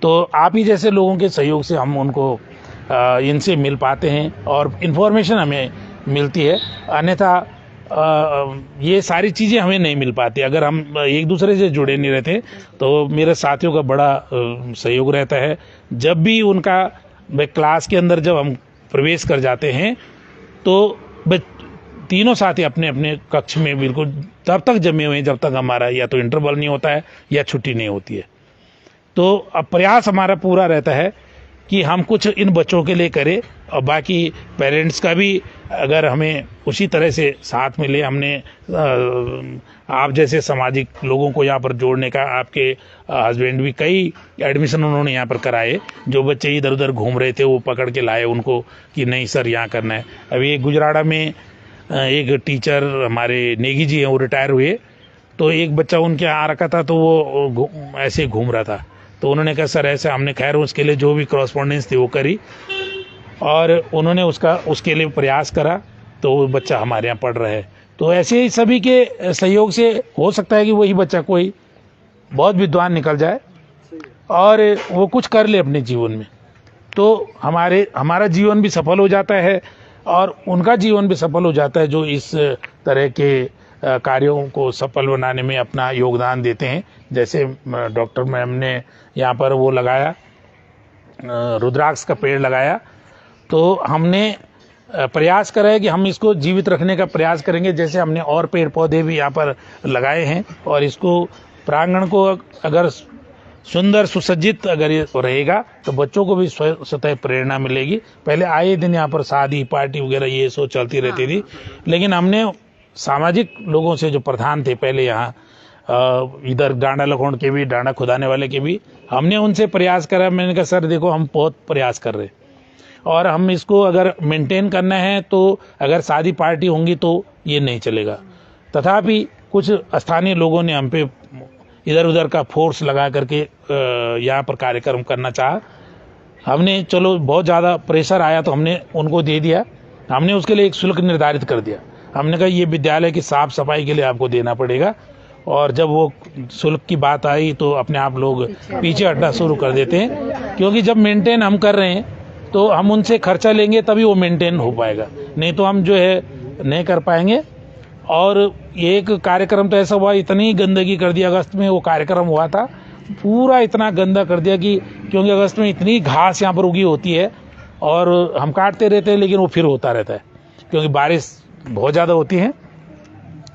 तो आप ही जैसे लोगों के सहयोग से हम उनको इनसे मिल पाते हैं और इन्फॉर्मेशन हमें मिलती है, अन्यथा ये सारी चीज़ें हमें नहीं मिल पाती अगर हम एक दूसरे से जुड़े नहीं रहते। तो मेरे साथियों का बड़ा सहयोग रहता है। जब भी उनका क्लास के अंदर जब हम प्रवेश कर जाते हैं तो तीनों साथी अपने अपने कक्ष में बिल्कुल तब तक जमे हुए हैं जब तक हमारा या तो इंटरवल नहीं होता है या छुट्टी नहीं होती है। तो अब प्रयास हमारा पूरा रहता है कि हम कुछ इन बच्चों के लिए करें और बाकी पेरेंट्स का भी अगर हमें उसी तरह से साथ मिले। हमने आप जैसे सामाजिक लोगों को यहाँ पर जोड़ने का, आपके हस्बैंड भी कई एडमिशन उन्होंने यहाँ पर कराए, जो बच्चे इधर उधर घूम रहे थे वो पकड़ के लाए उनको कि नहीं सर यहाँ करना है। अभी एक गुजराड़ा में एक टीचर हमारे नेगी जी हैं, वो रिटायर हुए, तो एक बच्चा उनके यहाँ आ रखा था तो वो ऐसे घूम रहा था, तो उन्होंने कहा सर ऐसे, हमने खैर उसके लिए जो भी कॉरस्पॉन्डेंस थी वो करी और उन्होंने उसके लिए प्रयास करा, तो वो बच्चा हमारे यहाँ पढ़ रहा है। तो ऐसे ही सभी के सहयोग से हो सकता है कि वही बच्चा कोई बहुत विद्वान निकल जाए और वो कुछ कर ले अपने जीवन में, तो हमारा जीवन भी सफल हो जाता है और उनका जीवन भी सफल हो जाता है, जो इस तरह के कार्यों को सफल बनाने में अपना योगदान देते हैं। जैसे डॉक्टर मैम ने यहाँ पर वो लगाया, रुद्राक्ष का पेड़ लगाया, तो हमने प्रयास करा है कि हम इसको जीवित रखने का प्रयास करेंगे। जैसे हमने और पेड़ पौधे भी यहाँ पर लगाए हैं और इसको प्रांगण को अगर सुंदर सुसज्जित अगर ये रहेगा तो बच्चों को भी स्वतः प्रेरणा मिलेगी। पहले आए दिन यहाँ पर शादी पार्टी वगैरह ये सो चलती रहती थी, लेकिन हमने सामाजिक लोगों से जो प्रधान थे पहले यहाँ इधर डांडा लखोंड के भी, डांडा खुदाने वाले के भी, हमने उनसे प्रयास करा। मैंने कहा सर देखो हम बहुत प्रयास कर रहे और हम इसको अगर मेंटेन करना है तो अगर शादी पार्टी होंगी तो ये नहीं चलेगा। तथापि कुछ स्थानीय लोगों ने हम पे इधर उधर का फोर्स लगा करके यहाँ पर कार्यक्रम करना चाहा। हमने चलो बहुत ज़्यादा प्रेशर आया तो हमने उनको दे दिया। हमने उसके लिए एक शुल्क निर्धारित कर दिया। हमने कहा ये विद्यालय की साफ सफाई के लिए आपको देना पड़ेगा, और जब वो शुल्क की बात आई तो अपने आप लोग पीछे हटना शुरू कर देते हैं, क्योंकि जब मेंटेन हम कर रहे हैं तो हम उनसे खर्चा लेंगे तभी वो मेंटेन हो पाएगा, नहीं तो हम जो है नहीं कर पाएंगे। और एक कार्यक्रम तो ऐसा हुआ, इतनी गंदगी कर दी अगस्त में वो कार्यक्रम हुआ था, पूरा इतना गंदा कर दिया कि क्योंकि अगस्त में इतनी घास यहाँ पर उगी होती है और हम काटते रहते हैं लेकिन वो फिर होता रहता है क्योंकि बारिश बहुत ज़्यादा होती है।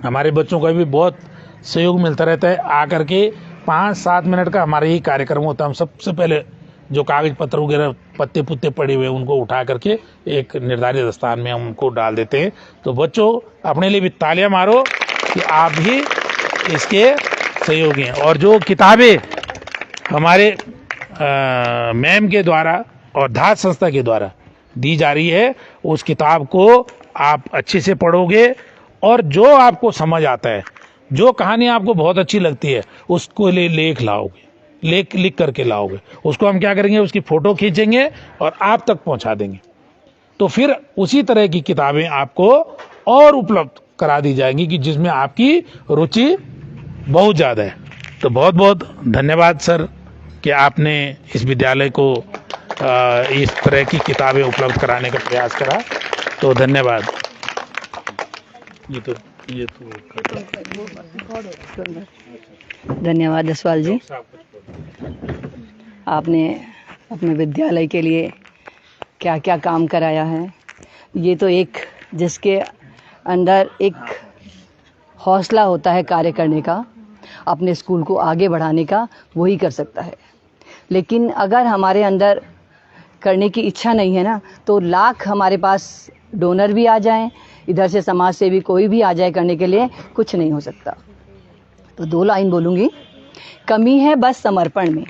हमारे बच्चों का भी बहुत सहयोग मिलता रहता है। आकर के 5-7 मिनट का हमारा यही कार्यक्रम होता है। हम सबसे पहले जो कागज पत्र वगैरह पत्ते पुत्ते पड़े हुए उनको उठा करके एक निर्धारित स्थान में हम उनको डाल देते हैं। तो बच्चों अपने लिए भी तालियां मारो कि आप भी इसके सहयोगी हैं। और जो किताबें हमारे मैम के द्वारा और धात संस्था के द्वारा दी जा रही है, उस किताब को आप अच्छे से पढ़ोगे और जो आपको समझ आता है, जो कहानी आपको बहुत अच्छी लगती है, उसको लेख लाओगे, लिख करके लाओगे। उसको हम क्या करेंगे, उसकी फोटो खींचेंगे और आप तक पहुंचा देंगे। तो फिर उसी तरह की किताबें आपको और उपलब्ध करा दी जाएंगी कि जिसमें आपकी रुचि बहुत ज़्यादा है। तो बहुत बहुत धन्यवाद सर कि आपने इस विद्यालय को इस तरह की किताबें उपलब्ध कराने का प्रयास करा, तो धन्यवाद। धन्यवाद जसवाल जी, आपने अपने विद्यालय के लिए क्या क्या काम कराया है। ये तो एक जिसके अंदर एक हौसला होता है कार्य करने का, अपने स्कूल को आगे बढ़ाने का, वही कर सकता है। लेकिन अगर हमारे अंदर करने की इच्छा नहीं है ना, तो लाख हमारे पास डोनर भी आ जाएं, इधर से समाज से भी कोई भी आ जाए करने के लिए, कुछ नहीं हो सकता। तो 2 लाइन बोलूँगी। कमी है बस समर्पण में,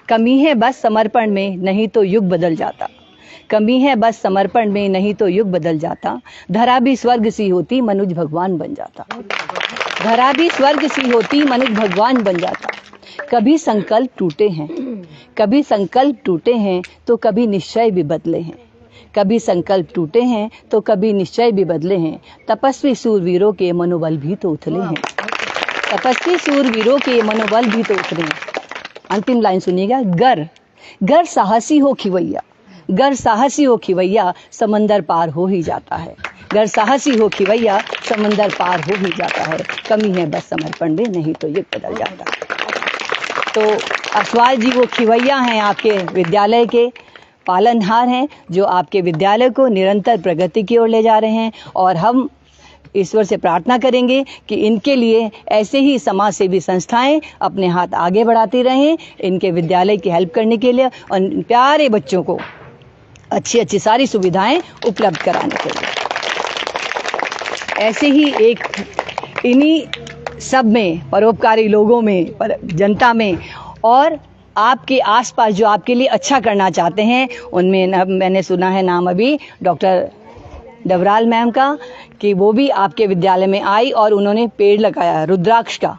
कमी है बस समर्पण में, नहीं तो युग बदल जाता। कमी है बस समर्पण में, नहीं तो युग बदल जाता। धरा भी स्वर्ग सी होती, मनुज भगवान बन जाता। धरा भी स्वर्ग सी होती, मनुज भगवान बन जाता। कभी संकल्प टूटे हैं, कभी संकल्प टूटे हैं, तो कभी निश्चय भी बदले हैं। कभी संकल्प टूटे हैं, तो कभी निश्चय भी बदले हैं। तपस्वी सूरवीरों के मनोबल भी तो उथले हैं। तपस्वी सूरवीरों के मनोबल भी तो उथले हैं। अंतिम लाइन सुनिएगा। गर गर साहसी हो खिवैया, गर साहसी हो खिवैया, समंदर पार हो ही जाता है। गर साहसी हो खिवैया, समंदर पार हो ही जाता है। कमी है बस समर्पण में, नहीं तो युग बदल जाता। तो अकसवाल जी वो खिवैया हैं, आपके विद्यालय के पालनहार हैं, जो आपके विद्यालय को निरंतर प्रगति की ओर ले जा रहे हैं। और हम ईश्वर से प्रार्थना करेंगे कि इनके लिए ऐसे ही समाज सेवी संस्थाएं अपने हाथ आगे बढ़ाती रहें, इनके विद्यालय की हेल्प करने के लिए और प्यारे बच्चों को अच्छी अच्छी सारी सुविधाएं उपलब्ध कराने के लिए। ऐसे ही एक इन्हीं सब में, परोपकारी लोगों में, जनता में और आपके आसपास जो आपके लिए अच्छा करना चाहते हैं, उनमें मैंने सुना है नाम अभी डॉक्टर डबराल मैम का, कि वो भी आपके विद्यालय में आई और उन्होंने पेड़ लगाया रुद्राक्ष का।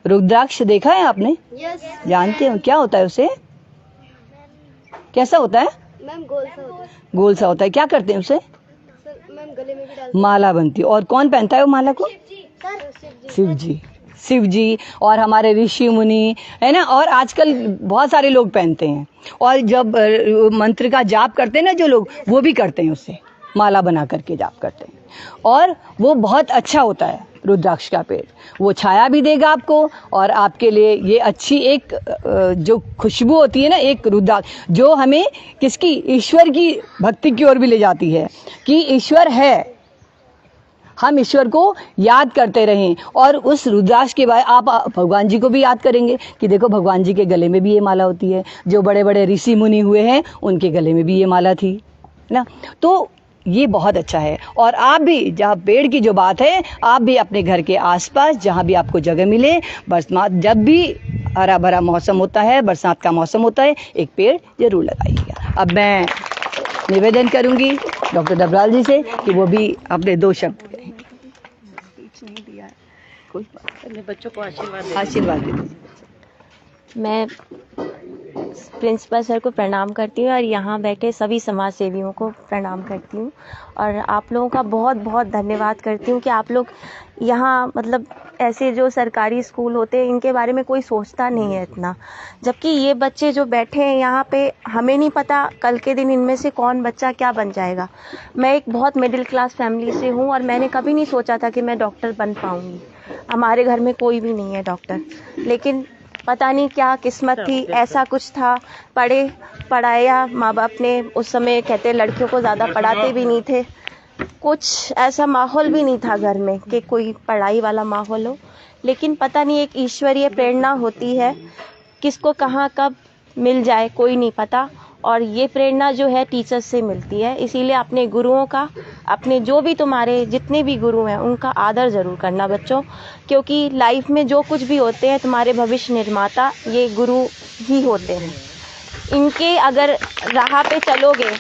रुद्राक्ष देखा है आपने? यस। जानते हो क्या होता है उसे? कैसा होता है? मैम गोल सा होता है। गोल सा होता है। क्या करते हैं उसे? सर मैम गले में भी डालते माला बनती है। और कौन पहनता है वो माला को? शिव जी। शिव जी और हमारे ऋषि मुनि है ना, और आजकल बहुत सारे लोग पहनते हैं। और जब मंत्र का जाप करते हैं ना जो लोग, वो भी करते हैं, उससे माला बना करके जाप करते हैं। और वो बहुत अच्छा होता है रुद्राक्ष का पेड़। वो छाया भी देगा आपको, और आपके लिए ये अच्छी एक जो खुशबू होती है ना, एक रुद्राक्ष जो हमें किसकी, ईश्वर की भक्ति की ओर भी ले जाती है, कि ईश्वर है, हम ईश्वर को याद करते रहें। और उस रुद्राक्ष के बाद आप भगवान जी को भी याद करेंगे कि देखो भगवान जी के गले में भी ये माला होती है, जो बड़े बड़े ऋषि मुनि हुए हैं उनके गले में भी ये माला थी ना। तो ये बहुत अच्छा है। और आप भी, जहाँ पेड़ की जो बात है, आप भी अपने घर के आसपास जहाँ भी आपको जगह मिले, बरसात जब भी हरा भरा मौसम होता है, बरसात का मौसम होता है, एक पेड़ जरूर लगाइएगा। अब मैं निवेदन करूंगी डॉक्टर डबराल जी से कि वो भी अपने 2 शब्द कहें। नहीं दिया है कोई बात, बच्चों को आशीर्वाद दे दीजिए। मैं प्रिंसिपल सर को प्रणाम करती हूँ और यहाँ बैठे सभी समाज सेवियों को प्रणाम करती हूँ। और आप लोगों का बहुत बहुत धन्यवाद करती हूँ कि आप लोग यहाँ, मतलब ऐसे जो सरकारी स्कूल होते हैं इनके बारे में कोई सोचता नहीं है इतना, जबकि ये बच्चे जो बैठे हैं यहाँ पे, हमें नहीं पता कल के दिन इनमें से कौन बच्चा क्या बन जाएगा। मैं एक बहुत मिडिल क्लास फैमिली से हूँ और मैंने कभी नहीं सोचा था कि मैं डॉक्टर बन पाऊँगी। हमारे घर में कोई भी नहीं है डॉक्टर, लेकिन पता नहीं क्या किस्मत थी, ऐसा कुछ था। पढ़ाया माँ बाप ने, उस समय कहते लड़कियों को ज़्यादा पढ़ाते भी नहीं थे, कुछ ऐसा माहौल भी नहीं था घर में कि कोई पढ़ाई वाला माहौल हो। लेकिन पता नहीं एक ईश्वरीय प्रेरणा होती है, किसको कहाँ कब मिल जाए कोई नहीं पता। और ये प्रेरणा जो है टीचर्स से मिलती है। इसीलिए अपने गुरुओं का, अपने जो भी तुम्हारे जितने भी गुरु हैं उनका आदर ज़रूर करना बच्चों, क्योंकि लाइफ में जो कुछ भी होते हैं तुम्हारे भविष्य निर्माता ये गुरु ही होते हैं। इनके अगर राह पे चलोगे,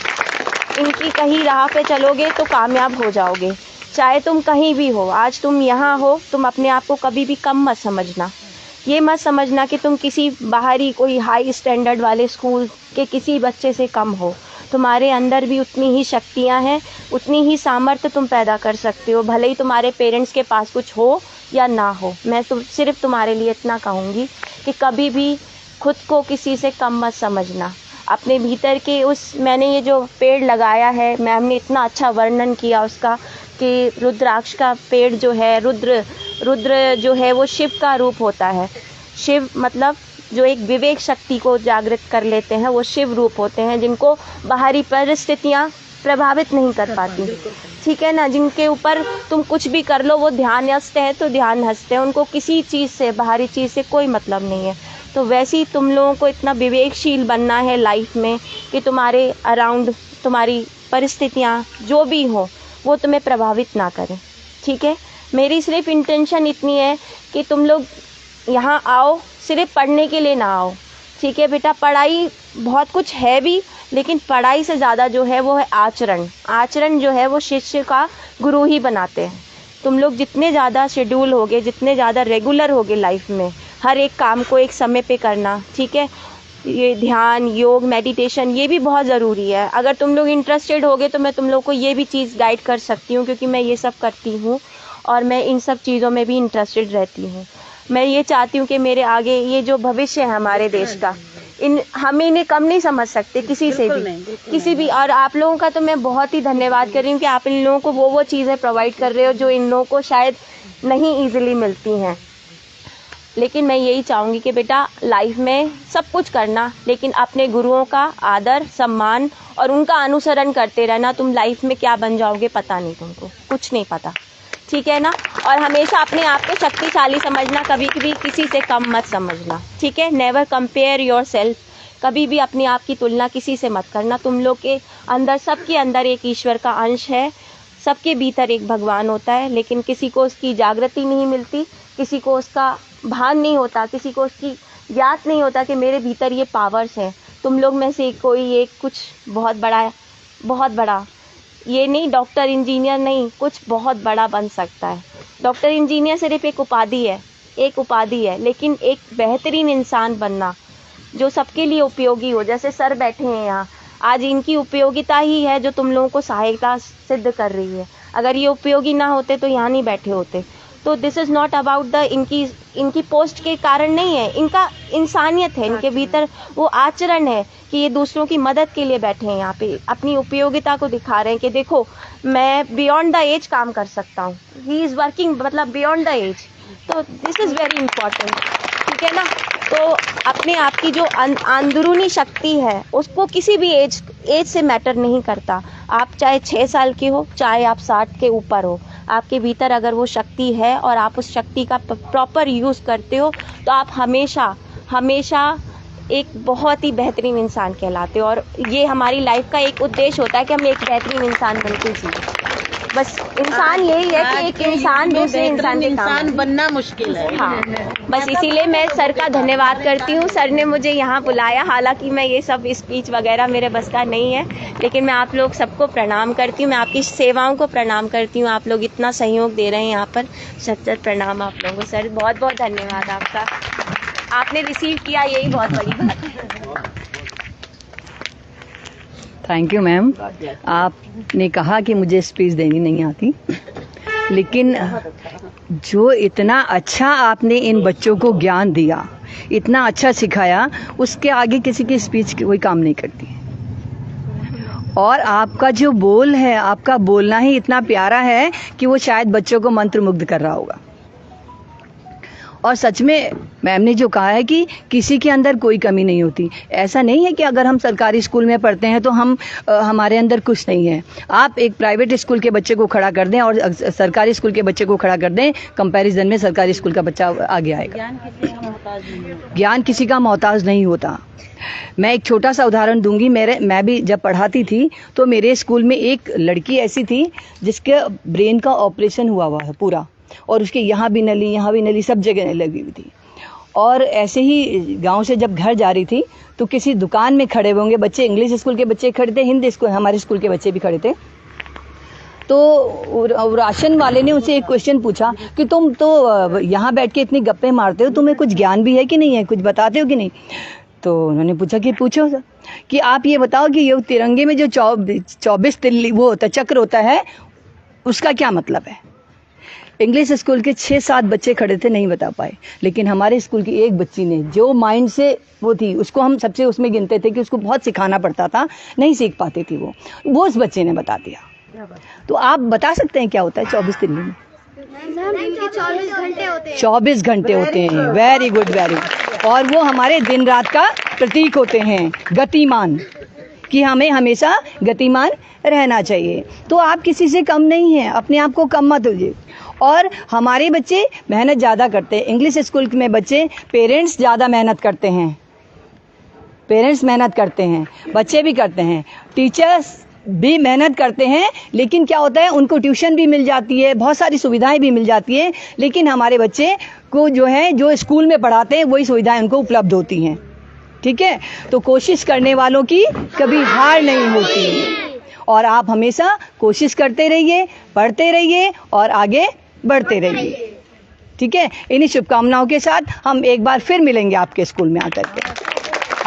इनकी कहीं राह पे चलोगे तो कामयाब हो जाओगे। चाहे तुम कहीं भी हो, आज तुम यहाँ हो, तुम अपने आप को कभी भी कम मत समझना। ये मत समझना कि तुम किसी बाहरी कोई हाई स्टैंडर्ड वाले स्कूल के किसी बच्चे से कम हो। तुम्हारे अंदर भी उतनी ही शक्तियाँ हैं, उतनी ही सामर्थ्य तुम पैदा कर सकते हो, भले ही तुम्हारे पेरेंट्स के पास कुछ हो या ना हो। मैं सिर्फ तुम्हारे लिए इतना कहूँगी कि कभी भी खुद को किसी से कम मत समझना। अपने भीतर के उस, मैंने ये जो पेड़ लगाया है, मैम ने इतना अच्छा वर्णन किया उसका कि रुद्राक्ष का पेड़ जो है, रुद्र जो है वो शिव का रूप होता है। शिव मतलब जो एक विवेक शक्ति को जागृत कर लेते हैं, वो शिव रूप होते हैं, जिनको बाहरी परिस्थितियाँ प्रभावित नहीं कर पाती, ठीक है ना। जिनके ऊपर तुम कुछ भी कर लो वो ध्यानस्थ है तो ध्यानस्थ है, उनको किसी चीज़ से, बाहरी चीज़ से कोई मतलब नहीं है। तो वैसे ही तुम लोगों को इतना विवेकशील बनना है लाइफ में कि तुम्हारे अराउंड तुम्हारी परिस्थितियाँ जो भी हो वो तुम्हें प्रभावित ना करें, ठीक है। मेरी सिर्फ इंटेंशन इतनी है कि तुम लोग यहाँ आओ, सिर्फ पढ़ने के लिए ना आओ, ठीक है बेटा। पढ़ाई बहुत कुछ है भी, लेकिन पढ़ाई से ज़्यादा जो है वो है आचरण। आचरण जो है वो शिष्य का गुरु ही बनाते हैं। तुम लोग जितने ज़्यादा शेड्यूल होगे, जितने ज़्यादा रेगुलर होगे लाइफ में, हर एक काम को एक समय पे करना, ठीक है। ये ध्यान, योग, मेडिटेशन ये भी बहुत ज़रूरी है। अगर तुम लोग इंटरेस्टेड होगे तो मैं तुम लोग को ये भी चीज़ गाइड कर सकती हूँ, क्योंकि मैं ये सब करती हूँ और मैं इन सब चीज़ों में भी इंटरेस्टेड रहती हूँ। मैं ये चाहती हूँ कि मेरे आगे ये जो भविष्य है हमारे देश का, हम इन्हें कम नहीं समझ सकते किसी से भी, किसी भी। और आप लोगों का तो मैं बहुत ही धन्यवाद कर रही हूँ कि आप इन लोगों को वो चीज़ें प्रोवाइड कर रहे हो जो इन लोगों को शायद नहीं ईजिली मिलती हैं। लेकिन मैं यही चाहूँगी कि बेटा लाइफ में सब कुछ करना, लेकिन अपने गुरुओं का आदर, सम्मान और उनका अनुसरण करते रहना। तुम लाइफ में क्या बन जाओगे पता नहीं, तुमको कुछ नहीं पता, ठीक है ना। और हमेशा अपने आप को शक्तिशाली समझना, कभी भी किसी से कम मत समझना, ठीक है। नेवर कंपेयर योर सेल्फ, कभी भी अपने आप की तुलना किसी से मत करना। तुम लोग के अंदर, सबके अंदर एक ईश्वर का अंश है, सबके भीतर एक भगवान होता है, लेकिन किसी को उसकी जागृति नहीं मिलती, किसी को उसका भान नहीं होता, किसी को उसकी याद नहीं होता कि मेरे भीतर ये पावर्स हैं। तुम लोग में से कोई एक कुछ बहुत बड़ा, ये नहीं डॉक्टर इंजीनियर नहीं, कुछ बहुत बड़ा बन सकता है। डॉक्टर इंजीनियर सिर्फ एक उपाधि है, लेकिन एक बेहतरीन इंसान बनना जो सबके लिए उपयोगी हो। जैसे सर बैठे हैं यहाँ, आज इनकी उपयोगिता ही है जो तुम लोगों को सहायता सिद्ध कर रही है। अगर ये उपयोगी ना होते तो यहाँ नहीं बैठे होते। तो this is not about the इनकी पोस्ट के कारण नहीं है, इनका इंसानियत है, इनके भीतर वो आचरण है कि ये दूसरों की मदद के लिए बैठे हैं यहाँ पे, अपनी उपयोगिता को दिखा रहे हैं कि देखो मैं बियॉन्ड द एज काम कर सकता हूँ। ही इज़ वर्किंग, मतलब बियॉन्ड द एज। तो दिस इज़ वेरी इंपॉर्टेंट, ठीक है ना। तो अपने आप की जो अंदरूनी शक्ति है उसको किसी भी एज से मैटर नहीं करता। आप चाहे 6 साल के हो, चाहे आप 60 के ऊपर हो, आपके भीतर अगर वो शक्ति है और आप उस शक्ति का प्रॉपर यूज़ करते हो तो आप हमेशा एक बहुत ही बेहतरीन इंसान कहलाते हो। और ये हमारी लाइफ का एक उद्देश्य होता है कि हम एक बेहतरीन इंसान बनते जिए। बस इंसान यही है कि एक इंसान दूसरे इंसान के काम बनना मुश्किल है। हाँ, बस इसीलिए मैं सर का धन्यवाद करती हूँ। सर ने मुझे यहाँ बुलाया, हालांकि मैं ये सब स्पीच वगैरह मेरे बस का नहीं है, लेकिन मैं आप लोग सबको प्रणाम करती हूँ। मैं आपकी सेवाओं को प्रणाम करती हूँ। आप लोग इतना सहयोग दे रहे हैं यहाँ पर, सच्चा प्रणाम आप लोगों को। सर बहुत बहुत धन्यवाद आपका, आपने रिसीव किया, यही बहुत बड़ी बात है। Thank you ma'am. आपने कहा कि मुझे स्पीच देनी नहीं आती, लेकिन जो इतना अच्छा आपने इन बच्चों को ज्ञान दिया, इतना अच्छा सिखाया, उसके आगे किसी की स्पीच कोई काम नहीं करती। और आपका जो बोल है, आपका बोलना ही इतना प्यारा है कि वो शायद बच्चों को मंत्रमुग्ध कर रहा होगा। और सच में मैम ने जो कहा है कि किसी के अंदर कोई कमी नहीं होती, ऐसा नहीं है कि अगर हम सरकारी स्कूल में पढ़ते हैं तो हमारे अंदर कुछ नहीं है। आप एक प्राइवेट स्कूल के बच्चे को खड़ा कर दें और सरकारी स्कूल के बच्चे को खड़ा कर दें, कंपैरिजन में सरकारी स्कूल का बच्चा आगे आएगा। ज्ञान किसी का मोहताज नहीं होता। मैं एक छोटा सा उदाहरण दूंगी। मैं भी जब पढ़ाती थी तो मेरे स्कूल में एक लड़की ऐसी थी जिसके ब्रेन का ऑपरेशन हुआ है पूरा, और उसके यहाँ भी नली सब जगह लगी हुई थी। और ऐसे ही गांव से जब घर जा रही थी तो किसी दुकान में खड़े होंगे बच्चे, इंग्लिश स्कूल के बच्चे खड़े थे, हिंदी स्कूल हमारे स्कूल के बच्चे भी खड़े थे। तो राशन वाले ने उसे एक क्वेश्चन पूछा कि तुम तो यहाँ बैठ के इतनी गप्पे मारते हो, तुम्हें कुछ ज्ञान भी है कि नहीं है, कुछ बताते हो कि नहीं। तो उन्होंने पूछा कि पूछो कि आप ये बताओ कि ये तिरंगे में जो 24 तिल्ली वो होता चक्र होता है, उसका क्या मतलब है। इंग्लिश स्कूल के 6-7 बच्चे खड़े थे, नहीं बता पाए, लेकिन हमारे स्कूल की एक बच्ची ने, जो माइंड से वो थी, उसको हम सबसे उसमें गिनते थे कि उसको बहुत सिखाना पड़ता था, नहीं सीख पाती थी वो उस बच्चे ने बता दिया। तो आप बता सकते हैं क्या होता है 24 दिन में? मैम दिन के 24 घंटे होते हैं। 24 घंटे होते हैं। Very good, very good. और वो हमारे दिन रात का प्रतीक होते हैं, गतिमान, कि हमें हमेशा गतिमान रहना चाहिए। तो आप किसी से कम नहीं हैं, अपने आप को कम मत होइए। और हमारे बच्चे मेहनत ज़्यादा करते हैं। इंग्लिश स्कूल में बच्चे, पेरेंट्स ज़्यादा मेहनत करते हैं, पेरेंट्स मेहनत करते हैं, बच्चे भी करते हैं, टीचर्स भी मेहनत करते हैं, लेकिन क्या होता है, उनको ट्यूशन भी मिल जाती है, बहुत सारी सुविधाएं भी मिल जाती हैं, लेकिन हमारे बच्चे को जो है, जो स्कूल में पढ़ाते हैं, वही सुविधाएं उनको उपलब्ध होती हैं। ठीक है, तो कोशिश करने वालों की कभी हार नहीं होती, और आप हमेशा कोशिश करते रहिए, पढ़ते रहिए और आगे बढ़ते रहिए। ठीक है, इन्हीं शुभकामनाओं के साथ हम एक बार फिर मिलेंगे आपके स्कूल में आकर के।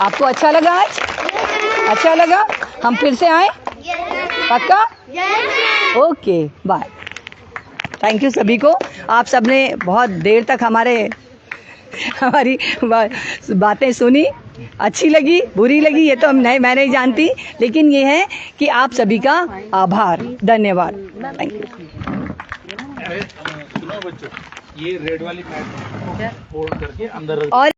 आपको अच्छा लगा आज? अच्छा लगा? हम फिर से आए? पक्का? Okay, bye. थैंक यू सभी को। आप सबने बहुत देर तक हमारी बातें सुनी। अच्छी लगी, बुरी लगी, ये तो मैं नहीं जानती, लेकिन ये है कि आप सभी का आभार, धन्यवाद। Thank you. सुनो बच्चों, ये रेड वाली पैड फोल्ड करके अंदर और